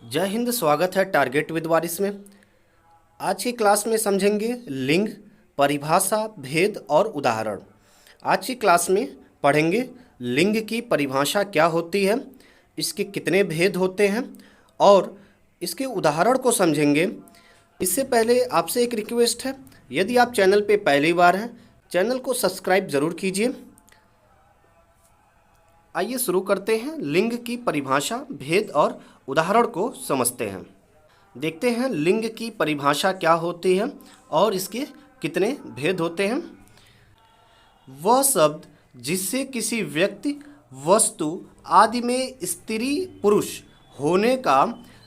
जय हिंद। स्वागत है टारगेट विद वारिस में। आज की क्लास में समझेंगे लिंग, परिभाषा, भेद और उदाहरण। आज की क्लास में पढ़ेंगे लिंग की परिभाषा क्या होती है, इसके कितने भेद होते हैं और इसके उदाहरण को समझेंगे। इससे पहले आपसे एक रिक्वेस्ट है, यदि आप चैनल पे पहली बार हैं, चैनल को सब्सक्राइब ज़रूर कीजिए। आइए शुरू करते हैं। लिंग की परिभाषा, भेद और उदाहरण को समझते हैं। देखते हैं लिंग की परिभाषा क्या होती है और इसके कितने भेद होते हैं। वह शब्द जिससे किसी व्यक्ति, वस्तु आदि में स्त्री पुरुष होने का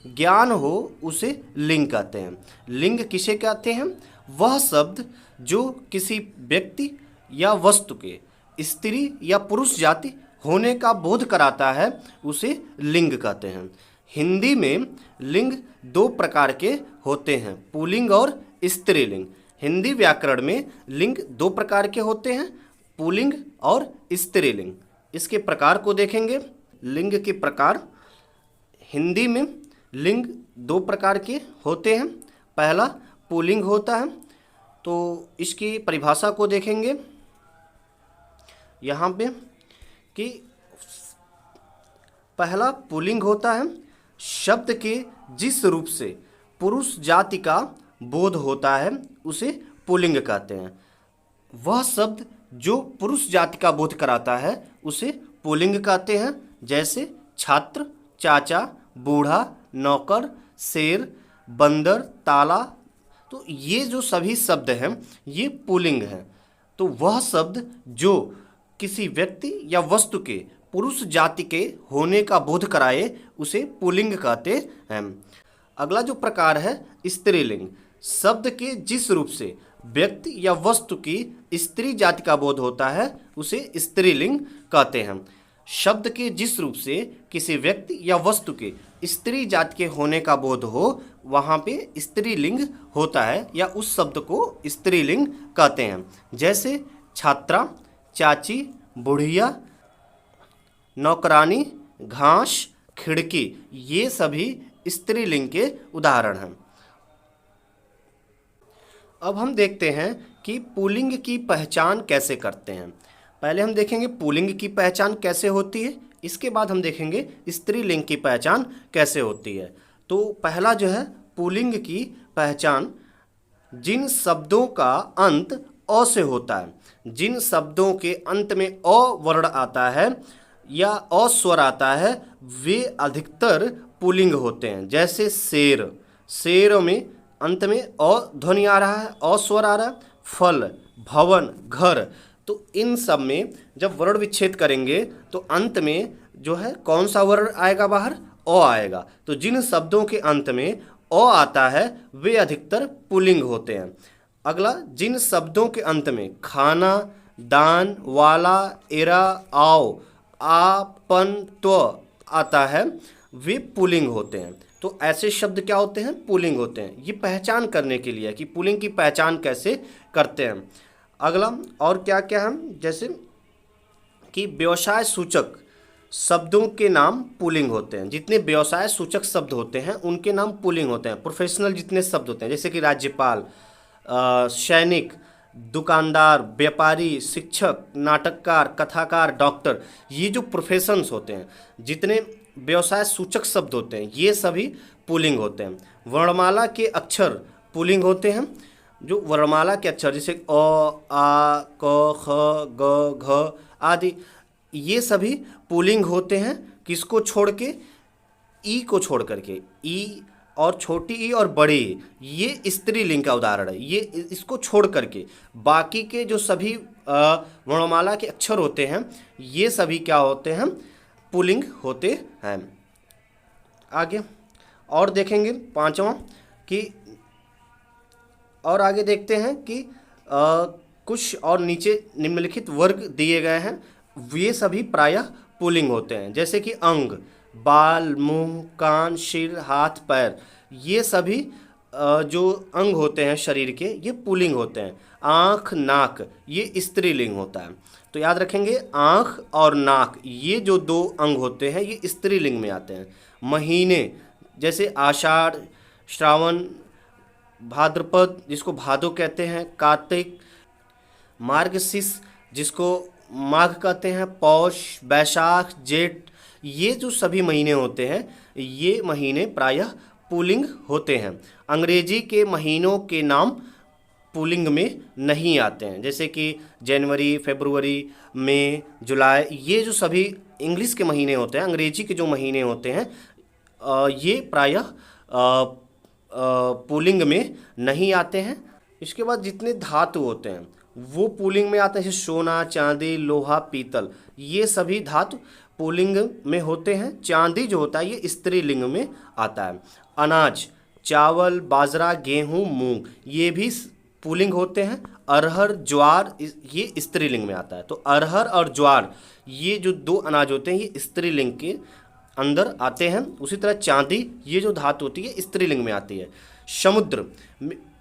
ज्ञान हो उसे लिंग कहते हैं। लिंग किसे कहते हैं? वह शब्द जो किसी व्यक्ति या वस्तु के स्त्री या पुरुष जाति होने का बोध कराता है उसे लिंग कहते हैं। हिंदी में लिंग दो प्रकार के होते हैं, पुल्लिंग और स्त्रीलिंग। हिंदी व्याकरण में लिंग दो प्रकार के होते हैं, पुल्लिंग और स्त्रीलिंग। इसके प्रकार को देखेंगे। लिंग के प्रकार हिंदी में लिंग दो प्रकार के होते हैं। पहला पुल्लिंग होता है, तो इसकी परिभाषा को देखेंगे यहाँ पे कि पहला पुल्लिंग होता है शब्द के जिस रूप से पुरुष जाति का बोध होता है उसे पुल्लिंग कहते हैं। वह शब्द जो पुरुष जाति का बोध कराता है उसे पुल्लिंग कहते हैं। जैसे छात्र, चाचा, बूढ़ा, नौकर, शेर, बंदर, ताला। तो ये जो सभी शब्द हैं ये पुल्लिंग हैं। तो वह शब्द जो किसी व्यक्ति या वस्तु के पुरुष जाति के होने का बोध कराए उसे पुल्लिंग कहते हैं। अगला जो प्रकार है स्त्रीलिंग। शब्द के जिस रूप से व्यक्ति या वस्तु की स्त्री जाति का बोध होता है उसे स्त्रीलिंग कहते हैं। शब्द के जिस रूप से किसी व्यक्ति या वस्तु के स्त्री जाति के होने का बोध हो वहाँ पे स्त्रीलिंग होता है या उस शब्द को स्त्रीलिंग कहते हैं। जैसे छात्रा, चाची, बुढ़िया, नौकरानी, घास, खिड़की, ये सभी स्त्रीलिंग के उदाहरण हैं। अब हम देखते हैं कि पुल्लिंग की पहचान कैसे करते हैं। पहले हम देखेंगे पुल्लिंग की पहचान कैसे होती है, इसके बाद हम देखेंगे स्त्रीलिंग की पहचान कैसे होती है। तो पहला जो है पुल्लिंग की पहचान, जिन शब्दों का अंत अ से होता है, जिन शब्दों के अंत में अ वर्ण आता है या अ स्वर आता है वे अधिकतर पुल्लिंग होते हैं। जैसे शेर, शेर में अंत में अ ध्वनि आ रहा है, अ स्वर आ रहा है। फल, भवन, घर, तो इन सब में जब वर्ण विच्छेद करेंगे तो अंत में जो है कौन सा वर्ण आएगा बाहर? अ आएगा। तो जिन शब्दों के अंत में अ आता है वे अधिकतर पुल्लिंग होते हैं। अगला, जिन शब्दों के अंत में खाना, दान, वाला, एरा, आओ, आपन, त्व आता है वे पुल्लिंग होते हैं। तो ऐसे शब्द क्या होते हैं? पुल्लिंग होते हैं। ये पहचान करने के लिए कि पुल्लिंग की पहचान कैसे करते हैं। अगला और क्या क्या है, जैसे कि व्यवसाय सूचक शब्दों के नाम पुल्लिंग होते हैं। जितने व्यवसाय सूचक शब्द होते हैं उनके नाम पुल्लिंग होते हैं। प्रोफेशनल जितने शब्द होते हैं जैसे कि राज्यपाल, सैनिक, दुकानदार, व्यापारी, शिक्षक, नाटककार, कथाकार, डॉक्टर, ये जो प्रोफेशंस होते हैं, जितने व्यवसाय सूचक शब्द होते हैं ये सभी पुल्लिंग होते हैं। वर्णमाला के अक्षर पुल्लिंग होते हैं। जो वर्णमाला के अक्षर जैसे अ, आ, क, ख, ग, घ आदि, ये सभी पुल्लिंग होते हैं। किसको छोड़ के? ई को छोड़ करके। ई और छोटी ई और बड़ी ई, ये स्त्रीलिंग का उदाहरण है। ये इसको छोड़ करके बाकी के जो सभी वर्णमाला के अक्षर होते हैं ये सभी क्या होते हैं? पुल्लिंग होते हैं। आगे और देखेंगे पांचवा कि और आगे देखते हैं कि कुछ और नीचे निम्नलिखित वर्ग दिए गए हैं, ये सभी प्रायः पुल्लिंग होते हैं। जैसे कि अंग, बाल, मुंह, कान, सिर, हाथ, पैर, ये सभी जो अंग होते हैं शरीर के ये पुल्लिंग होते हैं। आँख, नाक, ये स्त्रीलिंग होता है। तो याद रखेंगे आँख और नाक ये जो दो अंग होते हैं ये स्त्रीलिंग में आते हैं। महीने, जैसे आषाढ़, श्रावण, भाद्रपद जिसको भादो कहते हैं, कार्तिक, मार्गशीर्ष जिसको माघ कहते हैं, पौष, बैसाख, जेठ, ये जो सभी महीने होते हैं ये महीने प्रायः पुल्लिंग होते हैं। अंग्रेजी के महीनों के नाम पुल्लिंग में नहीं आते हैं, जैसे कि जनवरी, फरवरी, मई, जुलाई, ये जो सभी इंग्लिश के महीने होते हैं, अंग्रेजी के जो महीने होते हैं ये प्रायः पुल्लिंग में नहीं आते हैं। इसके बाद जितने धातु होते हैं वो पुल्लिंग में आते हैं, जैसे सोना, चांदी, लोहा, पीतल, ये सभी धातु पुल्लिंग में होते हैं। चांदी जो होता है ये स्त्रीलिंग में आता है। अनाज, चावल, बाजरा, गेहूं, मूंग, ये भी पुल्लिंग होते हैं। अरहर, ज्वार, ये स्त्रीलिंग में आता है। तो अरहर और ज्वार ये जो दो अनाज होते हैं ये स्त्रीलिंग के अंदर आते हैं। उसी तरह चांदी ये जो धातु होती है स्त्रीलिंग में आती है। समुद्र,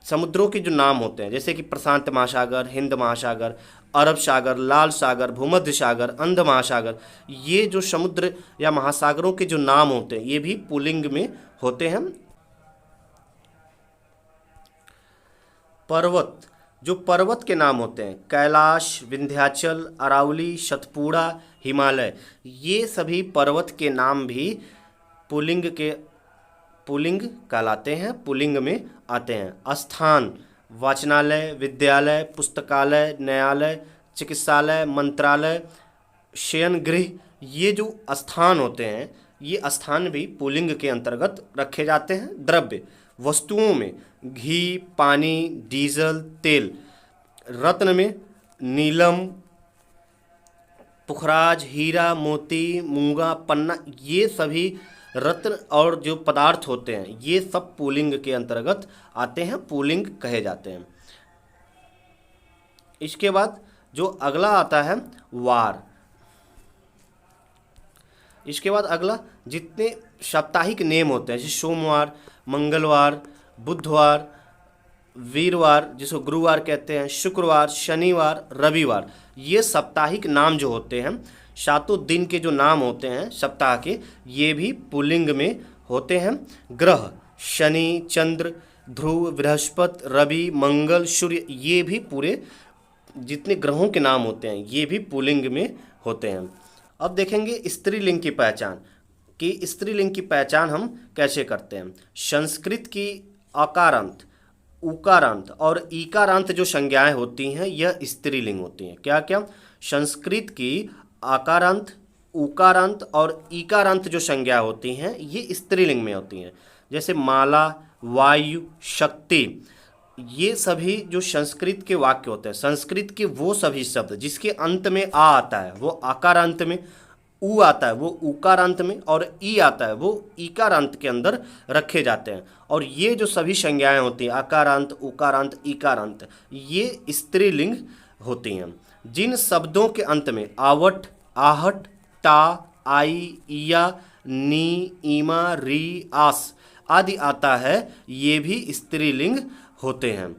समुद्रों के जो नाम होते हैं जैसे कि प्रशांत महासागर, हिंद महासागर, अरब सागर, लाल सागर, भूमध्य सागर, अंध महासागर, ये जो समुद्र या महासागरों के जो नाम होते हैं ये भी पुल्लिंग में होते हैं। पर्वत, जो पर्वत के नाम होते हैं कैलाश, विंध्याचल, अरावली, सतपुड़ा, हिमालय, ये सभी पर्वत के नाम भी पुल्लिंग कहलाते हैं, पुल्लिंग में आते हैं। स्थान, वाचनालय, विद्यालय, पुस्तकालय, न्यायालय, चिकित्सालय, मंत्रालय, शयन गृह, ये जो स्थान होते हैं ये स्थान भी पुल्लिंग के अंतर्गत रखे जाते हैं। द्रव्य, वस्तुओं में घी, पानी, डीजल, तेल। रत्न में नीलम, पुखराज, हीरा, मोती, मूंगा, पन्ना, ये सभी रत्न और जो पदार्थ होते हैं ये सब पुल्लिंग के अंतर्गत आते हैं, पुल्लिंग कहे जाते हैं। इसके बाद जो अगला आता है वार। इसके बाद अगला जितने साप्ताहिक नेम होते हैं जैसे सोमवार, मंगलवार, बुधवार, वीरवार जिसको गुरुवार कहते हैं, शुक्रवार, शनिवार, रविवार, ये साप्ताहिक नाम जो होते हैं, सातों दिन के जो नाम होते हैं सप्ताह के, ये भी पुल्लिंग में होते हैं। ग्रह, शनि, चंद्र, ध्रुव, बृहस्पति, रवि, मंगल, सूर्य, ये भी पूरे जितने ग्रहों के नाम होते हैं ये भी पुल्लिंग में होते हैं। अब देखेंगे स्त्रीलिंग की पहचान कि स्त्रीलिंग की पहचान हम कैसे करते हैं। संस्कृत की आकारांत, उकारांत और ईकारांत जो संज्ञाएं होती हैं यह स्त्रीलिंग होती हैं। क्या क्या? संस्कृत की आकारांत, उकारांत और ईकारांत जो संज्ञा होती हैं ये स्त्रीलिंग में होती हैं। जैसे माला, वायु, शक्ति, ये सभी जो संस्कृत के वाक्य होते हैं, संस्कृत के वो सभी शब्द जिसके अंत में आ आता है वो आकारांत में, उ आता है वो उकारांत में और ई आता है वो ईकारांत के अंदर रखे जाते हैं। और ये जो सभी संज्ञाएं होती हैं आकारांत, उकारांत, ईकारांत, ये स्त्रीलिंग होती हैं। जिन शब्दों के अंत में आवट, आहट, टा, आई, इया, नी, ईमा, री, आस आदि आता है ये भी स्त्रीलिंग होते हैं।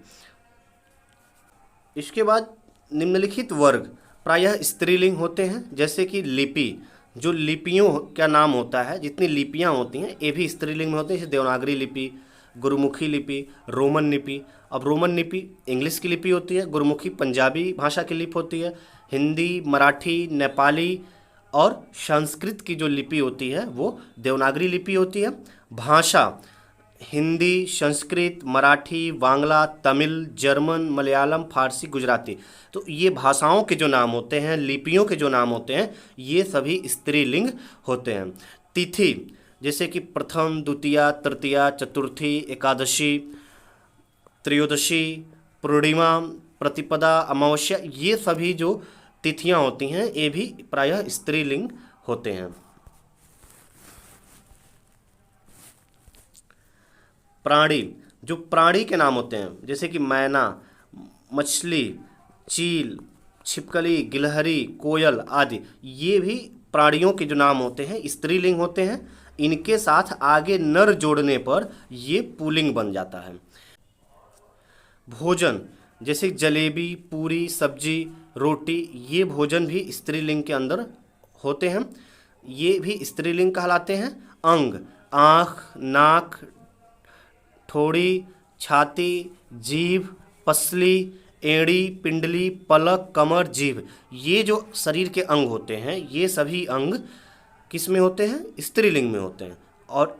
इसके बाद निम्नलिखित वर्ग प्रायः स्त्रीलिंग होते हैं, जैसे कि लिपि, जो लिपियों का नाम होता है, जितनी लिपियां होती हैं ये भी स्त्रीलिंग में होते हैं, जैसे देवनागरी लिपि, गुरुमुखी लिपि, रोमन लिपि। अब रोमन लिपि इंग्लिश की लिपि होती है, गुरुमुखी पंजाबी भाषा की लिपि होती है, हिंदी, मराठी, नेपाली और संस्कृत की जो लिपि होती है वो देवनागरी लिपि होती है। भाषा हिंदी, संस्कृत, मराठी, बांग्ला, तमिल, जर्मन, मलयालम, फारसी, गुजराती। तो ये भाषाओं के जो नाम होते हैं, लिपियों के जो नाम होते हैं ये सभी स्त्रीलिंग होते हैं। तिथि जैसे कि प्रथम, द्वितीया, तृतीया, चतुर्थी, एकादशी, त्रयोदशी, पूर्णिमा, प्रतिपदा, अमावस्या, ये सभी जो तिथियां होती हैं ये भी प्रायः स्त्रीलिंग होते हैं। प्राणी, जो प्राणी के नाम होते हैं जैसे कि मैना, मछली, चील, छिपकली, गिलहरी, कोयल आदि, ये भी प्राणियों के जो नाम होते हैं स्त्रीलिंग होते हैं। इनके साथ आगे नर जोड़ने पर ये पुल्लिंग बन जाता है। भोजन जैसे जलेबी, पूरी, सब्जी, रोटी, ये भोजन भी स्त्रीलिंग के अंदर होते हैं, ये भी स्त्रीलिंग कहलाते हैं। अंग, आँख, नाक, ठोड़ी, छाती, जीभ, पसली, एड़ी, पिंडली, पलक, कमर, जीभ, ये जो शरीर के अंग होते हैं ये सभी अंग किस में होते हैं? स्त्रीलिंग में होते हैं। और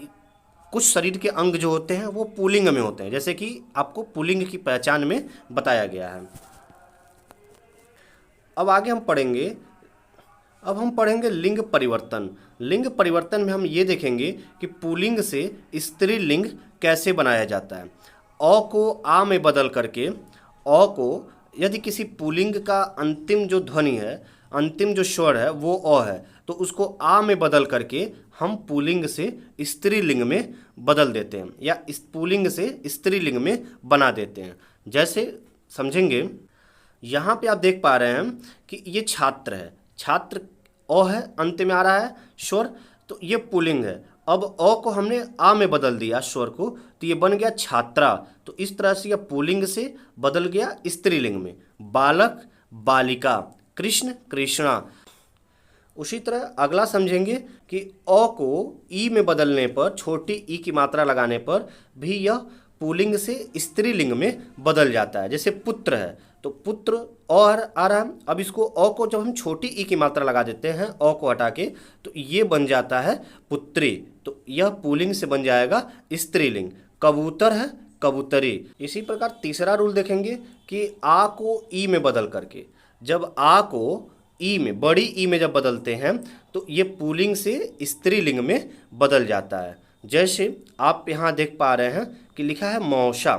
कुछ शरीर के अंग जो होते हैं वो पुल्लिंग में होते हैं, जैसे कि आपको पुल्लिंग की पहचान में बताया गया है। अब आगे हम पढ़ेंगे, अब हम पढ़ेंगे लिंग परिवर्तन। लिंग परिवर्तन में हम ये देखेंगे कि पुल्लिंग से स्त्रीलिंग कैसे बनाया जाता है। अ को आ में बदल करके, अ को यदि किसी पुल्लिंग का अंतिम जो ध्वनि है, अंतिम जो स्वर है वो अ है, तो उसको आ में बदल करके हम पुल्लिंग से स्त्रीलिंग में बदल देते हैं या इस पुल्लिंग से स्त्रीलिंग में बना देते हैं। जैसे समझेंगे, यहाँ पे आप देख पा रहे हैं कि ये छात्र है, छात्र अ है, अंत में आ रहा है स्वर, तो ये पुल्लिंग है। अब अ को हमने आ में बदल दिया स्वर को, तो ये बन गया छात्रा। तो इस तरह से यह पुल्लिंग से बदल गया स्त्रीलिंग में। बालक, बालिका, कृष्ण, कृष्णा। उसी तरह अगला समझेंगे कि अ को ई में बदलने पर, छोटी ई की मात्रा लगाने पर भी यह पुल्लिंग से स्त्रीलिंग में बदल जाता है। जैसे पुत्र है, तो पुत्र और आ रहा है, अब इसको अ को जब हम छोटी ई की मात्रा लगा देते हैं अ को हटा के, तो ये बन जाता है पुत्री। तो यह पुल्लिंग से बन जाएगा स्त्रीलिंग। कबूतर है, कबूतरी। इसी प्रकार तीसरा रूल देखेंगे कि आ को ई में बदल करके, जब आ को ई में, बड़ी ई में जब बदलते हैं तो ये पुल्लिंग से स्त्रीलिंग में बदल जाता है। जैसे आप यहाँ देख पा रहे हैं कि लिखा है मौसा।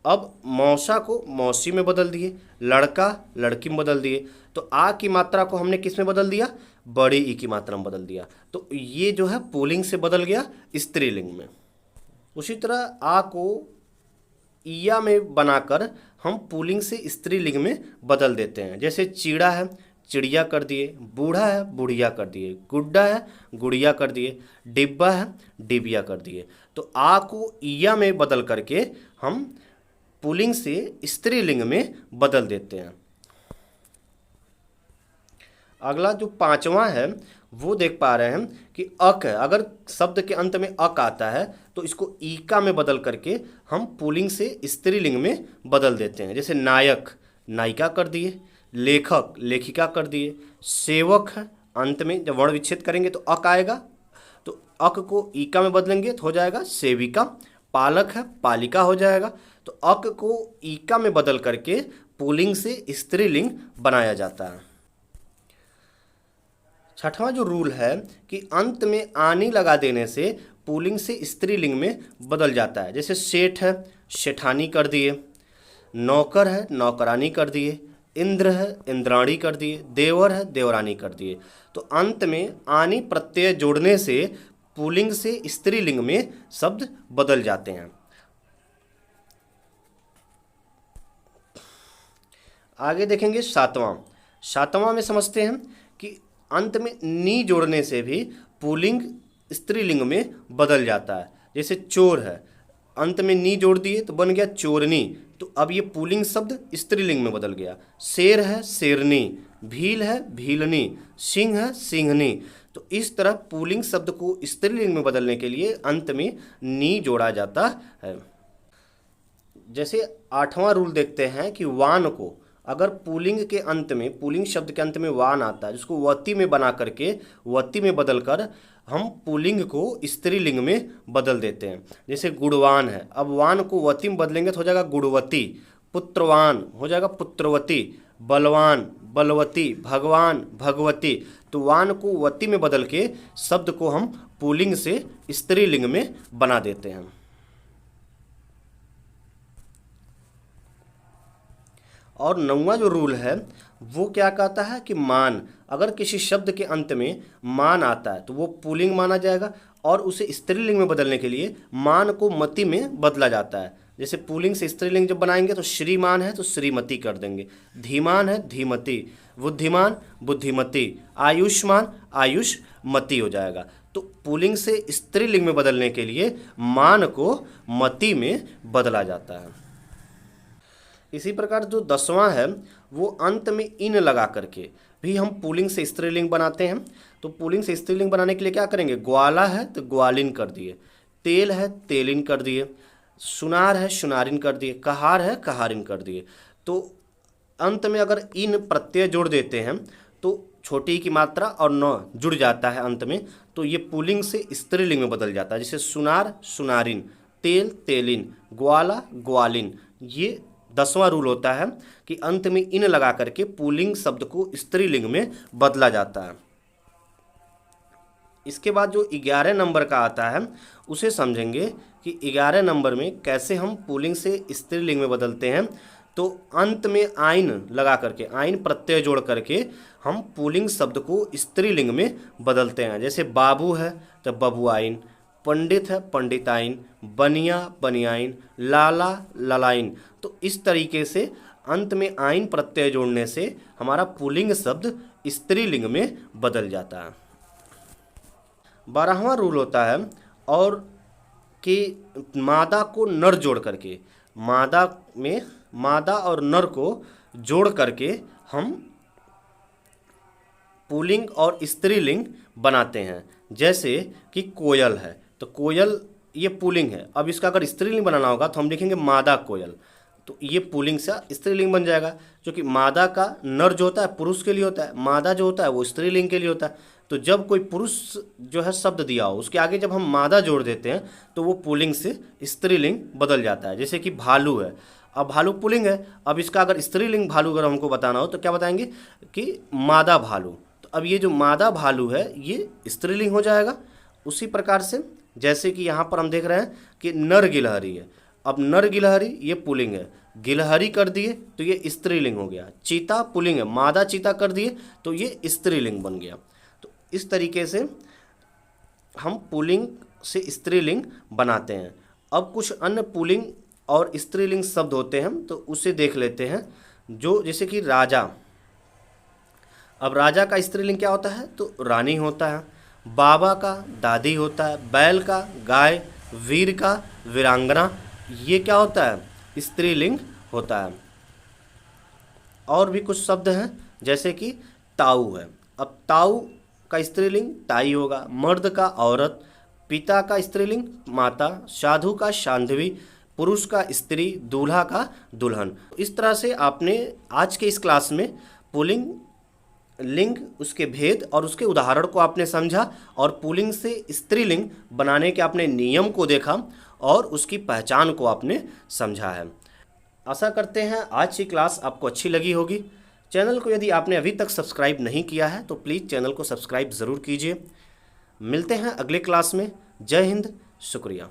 अब मौसा को मौसी में बदल दिए, लड़का लड़की में बदल दिए, तो आ की मात्रा को हमने किस में बदल दिया? बड़ी ई की मात्रा में बदल दिया। तो ये जो है पुल्लिंग से बदल गया स्त्रीलिंग में। उसी तरह आ को इया में बनाकर हम पुल्लिंग से स्त्रीलिंग में बदल देते हैं। जैसे चीड़ा है, चिड़िया कर दिए, बूढ़ा है, बुढ़िया कर दिए, गुड्डा है, गुड़िया कर दिए, डिब्बा है, डिबिया कर दिए। तो आ को इया में बदल करके हम पुल्लिंग से स्त्रीलिंग में बदल देते हैं। अगला जो पांचवा है वो देख पा रहे हैं कि अक है, अगर शब्द के अंत में अक आता है तो इसको ईका में बदल करके हम पुल्लिंग से स्त्रीलिंग में बदल देते हैं। जैसे नायक, नायिका कर दिए, लेखक, लेखिका कर दिए, सेवक है, अंत में जब वर्ण विच्छेद करेंगे तो अक आएगा, तो अक को ईका में बदलेंगे तो हो जाएगा सेविका। पालक है, पालिका हो जाएगा। तो अक को ईका में बदल करके पुल्लिंग से स्त्रीलिंग बनाया जाता है। छठवां जो रूल है कि अंत में आनी लगा देने से पुल्लिंग से स्त्रीलिंग में बदल जाता है। जैसे सेठ है, सेठानी कर दिए, नौकर है, नौकरानी कर दिए, इंद्र है, इंद्राणी कर दिए, देवर है, देवरानी कर दिए। तो अंत में आनी प्रत्यय जोड़ने से पुल्लिंग से स्त्रीलिंग में शब्द बदल जाते हैं। आगे देखेंगे सातवां में समझते हैं कि अंत में नी जोड़ने से भी पुल्लिंग स्त्रीलिंग में बदल जाता है। जैसे चोर है, अंत में नी जोड़ दिए तो बन गया चोरनी, तो अब ये पुल्लिंग शब्द स्त्रीलिंग में बदल गया। शेर है, शेरनी, भील है, भीलनी, सिंह है, सिंहनी। तो इस तरह पुल्लिंग शब्द को स्त्रीलिंग में बदलने के लिए अंत में नी जोड़ा जाता है। जैसे आठवां रूल देखते हैं कि वान को अगर पुल्लिंग के अंत में, पुल्लिंग शब्द के अंत में वान आता है, जिसको वती में बना करके, वती में बदलकर हम पुल्लिंग को स्त्रीलिंग में बदल देते हैं। जैसे गुणवान है, अब वान को वती में बदलेंगे तो हो जाएगा गुणवती। पुत्रवान हो जाएगा पुत्रवती। बलवान, बलवती। भगवान, भगवती। तो वान को वती में बदल के शब्द को हम पुल्लिंग से स्त्रीलिंग में बना देते हैं। और नौवां जो रूल है वो क्या कहता है कि मान, अगर किसी शब्द के अंत में मान आता है तो वो पुल्लिंग माना जाएगा, और उसे स्त्रीलिंग में बदलने के लिए मान को मति में बदला जाता है। जैसे पुल्लिंग से स्त्रीलिंग जब बनाएंगे तो श्रीमान है तो श्रीमती कर देंगे, धीमान है धीमती, बुद्धिमान बुद्धिमती, आयुष्मान आयुष्मती हो जाएगा। तो पुल्लिंग से स्त्रीलिंग में बदलने के लिए मान को मति में बदला जाता है। इसी प्रकार जो 10वां है वो अंत में इन लगा करके भी हम पुल्लिंग से स्त्रीलिंग बनाते हैं। तो पुल्लिंग से स्त्रीलिंग बनाने के लिए क्या करेंगे? ग्वाला है तो ग्वालिन कर दिए, तेल है तेलिन कर दिए, सुनार है सुनारिन कर दिए, कहार है कहारिन कर दिए। तो अंत में अगर इन प्रत्यय जोड़ देते हैं तो छोटी की मात्रा और न जुड़ जाता है अंत में, तो ये पुल्लिंग से स्त्रीलिंग में बदल जाता है। जैसे सुनार सुनारिन, तेल तेलिन, ग्वाला ग्वालिन। ये 10वां रूल होता है कि अंत में इन लगा करके पुल्लिंग शब्द को स्त्रीलिंग में बदला जाता है। इसके बाद जो 11 नंबर का आता है उसे समझेंगे कि 11 नंबर में कैसे हम पुल्लिंग से स्त्रीलिंग में बदलते हैं। तो अंत में आइन लगा करके, आइन प्रत्यय जोड़ करके हम पुल्लिंग शब्द को स्त्रीलिंग में बदलते हैं। जैसे बाबू है तो बबुआइन, पंडित है पंडिताइन, बनिया बनियाइन, लाला ललाइन। तो इस तरीके से अंत में आइन प्रत्यय जोड़ने से हमारा पुल्लिंग शब्द स्त्रीलिंग में बदल जाता है। 12वां रूल होता है और कि मादा को नर जोड़ करके, मादा में मादा और नर को जोड़ करके हम पुल्लिंग और स्त्रीलिंग बनाते हैं। जैसे कि कोयल है तो कोयल ये पुल्लिंग है, अब इसका अगर स्त्रीलिंग बनाना होगा तो हम लिखेंगे मादा कोयल, तो ये पुल्लिंग से स्त्रीलिंग बन जाएगा। क्योंकि मादा का नर जो होता है पुरुष के लिए होता है, मादा जो होता है वो स्त्रीलिंग के लिए होता है। तो जब कोई पुरुष जो है शब्द दिया हो उसके आगे जब हम मादा जोड़ देते हैं तो वो पुल्लिंग से स्त्रीलिंग बदल जाता है। जैसे कि भालू है, अब भालू पुल्लिंग है, अब इसका अगर स्त्रीलिंग भालू अगर हमको बताना हो तो क्या बताएंगे कि मादा भालू। तो अब ये जो मादा भालू है ये स्त्रीलिंग हो जाएगा। उसी प्रकार से जैसे कि यहाँ पर हम देख रहे हैं कि नर गिलहरी है, अब नर गिलहरी ये पुल्लिंग है, गिलहरी कर दिए तो ये स्त्रीलिंग हो गया। चीता पुल्लिंग है, मादा चीता कर दिए तो ये स्त्रीलिंग बन गया। तो इस तरीके से हम पुल्लिंग से स्त्रीलिंग बनाते हैं। अब कुछ अन्य पुल्लिंग और स्त्रीलिंग शब्द होते हैं तो उसे देख लेते हैं। जो जैसे कि राजा, अब राजा का स्त्रीलिंग क्या होता है तो रानी होता है। बाबा का दादी होता है, बैल का गाय, वीर का वीरांगना, ये क्या होता है स्त्रीलिंग होता है। और भी कुछ शब्द हैं जैसे कि ताऊ है, अब ताऊ का स्त्रीलिंग ताई होगा, मर्द का औरत, पिता का स्त्रीलिंग माता, साधु का शांधवी, पुरुष का स्त्री, दूल्हा का दुल्हन। इस तरह से आपने आज के इस क्लास में पुल्लिंग लिंग, उसके भेद और उसके उदाहरण को आपने समझा और पुल्लिंग से स्त्रीलिंग बनाने के आपने नियम को देखा और उसकी पहचान को आपने समझा है। आशा करते हैं आज की क्लास आपको अच्छी लगी होगी। चैनल को यदि आपने अभी तक सब्सक्राइब नहीं किया है तो प्लीज़ चैनल को सब्सक्राइब ज़रूर कीजिए। मिलते हैं अगले क्लास में। जय हिंद, शुक्रिया।